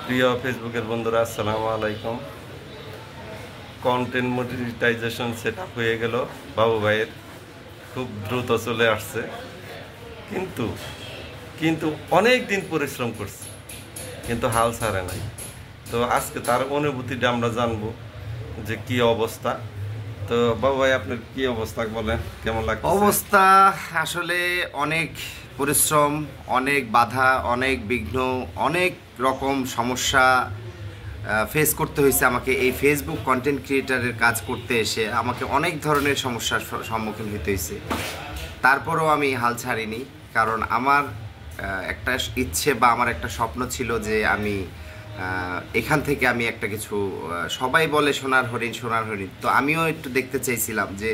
প্রিয় ফেসবুকের বন্ধুরা, আসসালামু আলাইকুম। কন্টেন্ট মনিটাইজেশন সেট আপ হয়ে গেল বাবু ভাইয়ের, খুব দ্রুত চলে আসছে। কিন্তু কিন্তু অনেক দিন পরিশ্রম করছে, কিন্তু হাল ছাড়ে নাই। তো আজকে তার অনুভূতিটা আমরা জানবো যে কি অবস্থা। তো বাবু ভাই, আপনার কি অবস্থা বলেন, কেমন লাগছে? অবস্থা আসলে অনেক পরিশ্রম, অনেক বাধা, অনেক বিঘ্ন, অনেক রকম সমস্যা ফেস করতে হয়েছে আমাকে। এই ফেসবুক কন্টেন্ট ক্রিয়েটারের কাজ করতে এসে আমাকে অনেক ধরনের সমস্যার সম্মুখীন হতে হয়েছে। তারপরেও আমি হাল ছাড়িনি, কারণ আমার একটা ইচ্ছে বা আমার একটা স্বপ্ন ছিল যে আমি এখান থেকে আমি একটা কিছু, সবাই বলে সোনার হরিণ সোনার হরিণ, তো আমিও একটু দেখতে চাইছিলাম যে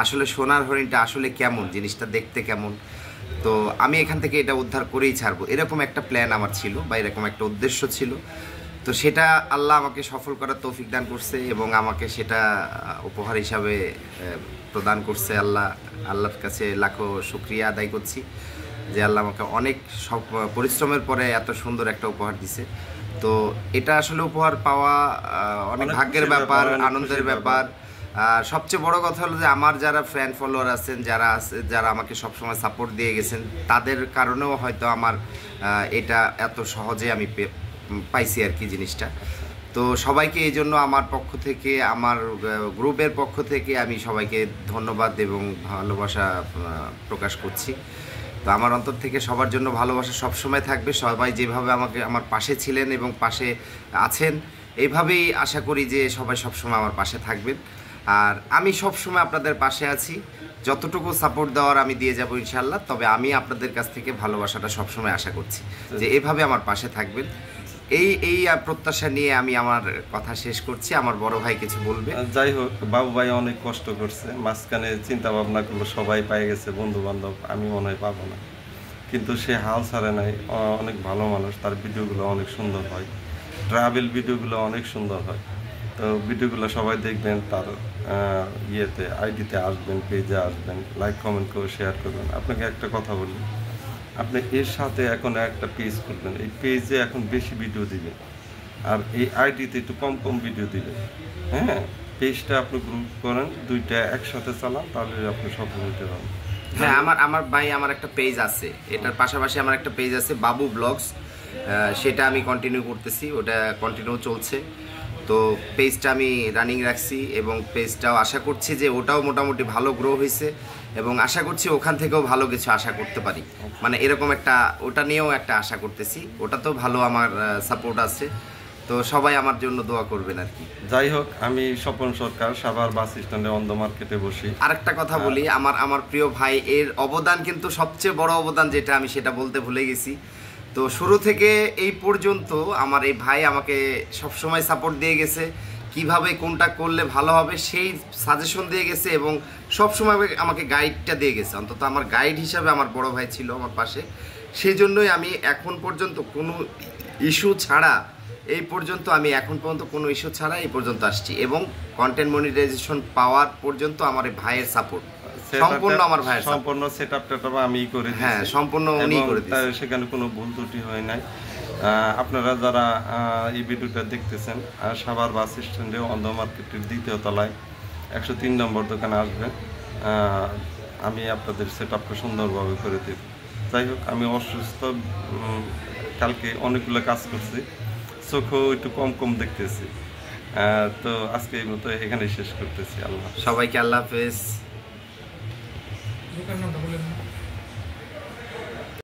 আসলে সোনার হরিণটা আসলে কেমন, জিনিসটা দেখতে কেমন। তো আমি এখান থেকে এটা উদ্ধার করেই ছাড়বো, এরকম একটা প্ল্যান আমার ছিল বা এরকম একটা উদ্দেশ্য ছিল। তো সেটা আল্লাহ আমাকে সফল করার তৌফিক দান করছে এবং আমাকে সেটা উপহার হিসাবে প্রদান করছে। আল্লাহর কাছে লাখো শুকরিয়া আদায় করছি যে আল্লাহ আমাকে অনেক সব পরিশ্রমের পরে এত সুন্দর একটা উপহার দিছে। তো এটা আসলে উপহার পাওয়া অনেক ভাগ্যের ব্যাপার, আনন্দের ব্যাপার। আর সবচেয়ে বড় কথা হলো যে আমার যারা ফ্যান ফলোয়ার আছেন, যারা আমাকে সবসময় সাপোর্ট দিয়ে গেছেন, তাদের কারণেও হয়তো আমার এটা এত সহজে আমি পাইছি আর কি জিনিসটা। তো সবাইকে এই জন্য আমার পক্ষ থেকে, আমার গ্রুপের পক্ষ থেকে আমি সবাইকে ধন্যবাদ এবং ভালোবাসা প্রকাশ করছি। তো আমার অন্তর থেকে সবার জন্য ভালোবাসা সবসময় থাকবে। সবাই যেভাবে আমাকে আমার পাশে ছিলেন এবং পাশে আছেন, এইভাবেই আশা করি যে সবাই সবসময় আমার পাশে থাকবেন। আর আমি সবসময় আপনাদের পাশে আছি, যতটুকু সাপোর্ট দেওয়ার আমি দিয়ে যাব ইনশাল্লাহ। তবে আমি আপনাদের কাছ থেকে ভালোবাসাটা সবসময় আশা করছি যে এভাবে আমার পাশে থাকবেন। এই প্রত্যাশা নিয়ে আমি আমার কথা শেষ করছি। আমার বড় ভাই কিছু বলবে। যাই হোক, বাবু ভাই অনেক কষ্ট করছে, মাঝখানে চিন্তা ভাবনা করলো সবাই পাই গেছে, বন্ধু বান্ধব, আমি মনে হয় পাবো না, কিন্তু সে হাল ছাড়ে নাই। অনেক ভালো মানুষ, তার ভিডিওগুলো অনেক সুন্দর হয়, ট্রাভেল ভিডিওগুলো অনেক সুন্দর হয়। তো ভিডিওগুলো সবাই দেখবেন, তার ইয়েতে আইডিতে আসবেন, পেজে আসবেন, লাইক কমেন্ট করে শেয়ার করবেন। আপনাকে একটা কথা বলি, আপনি এর সাথে এখন একটা পেজ করবেন, এই পেজে এখন বেশি ভিডিও দিবেন, আর এই আইডিতে একটু কম কম ভিডিও দিবেন। হ্যাঁ, পেজটা আপনি গ্রুপ করেন, দুইটা একসাথে চালান, তাহলে আপনি সফল হতে পারবেন। হ্যাঁ, আমার ভাই আমার একটা পেজ আছে, এটার পাশাপাশি আমার একটা পেজ আছে বাবু ব্লগস, সেটা আমি কন্টিনিউ করতেছি, ওটা কন্টিনিউ চলছে। তো পেজটা আমি রানিং রাখছি এবং পেজটাও আশা করছি যে ওটাও মোটামুটি ভালো গ্রো হয়েছে এবং আশা করছি ওখান থেকেও ভালো কিছু আশা করতে পারি। মানে এরকম একটা, ওটা নিয়েও একটা আশা করতেছি, ওটাতেও ভালো আমার সাপোর্ট আছে। তো সবাই আমার জন্য দোয়া করবেন আর কি। যাই হোক, আমি স্বপন সরকার, সাভার বাস স্ট্যান্ডে অন্ধ মার্কেটে বসি। আরেকটা কথা বলি, আমার প্রিয় ভাই এর অবদান কিন্তু সবচেয়ে বড় অবদান যেটা, আমি সেটা বলতে ভুলে গেছি। তো শুরু থেকে এই পর্যন্ত আমার এই ভাই আমাকে সবসময় সাপোর্ট দিয়ে গেছে, কিভাবে কোনটা করলে ভালো হবে সেই সাজেশন দিয়ে গেছে এবং সবসময় আমাকে গাইডটা দিয়ে গেছে। অন্তত আমার গাইড হিসাবে আমার বড় ভাই ছিল আমার পাশে। সেই জন্যই আমি এখন পর্যন্ত কোনো ইস্যু ছাড়া, এই পর্যন্ত আমি এখন পর্যন্ত কোনো ইস্যু ছাড়া এই পর্যন্ত আসছি এবং কন্টেন্ট মনিটাইজেশন পাওয়ার পর্যন্ত আমার ভাইয়ের সাপোর্ট সম্পূর্ণ, আমার ভাইয়ের সম্পূর্ণ সেটআপটা আমি করে দিয়েছি। হ্যাঁ, সম্পূর্ণ উনি করে দিয়েছেন, সেখানে কোনো ভুল ত্রুটি হয় নাই। আপনারা যারা এই ভিডিওটা দেখতেছেন, সাভার বাস স্ট্যান্ডে অন্ধ মার্কেটের দ্বিতীয় তলায় 103 নম্বর দোকানে আসবেন, আমি আপনাদের সেটআপটা সুন্দরভাবে করে দেব। যাই হোক, আমি অসুস্থ, কালকে অনেকগুলো কাজ করছি, চোখও একটু কম কম দেখতেছি। তো আজকে এই মতো এখানে শেষ করতেছি। আল্লাহ, সবাইকে আল্লাহ হাফেজ।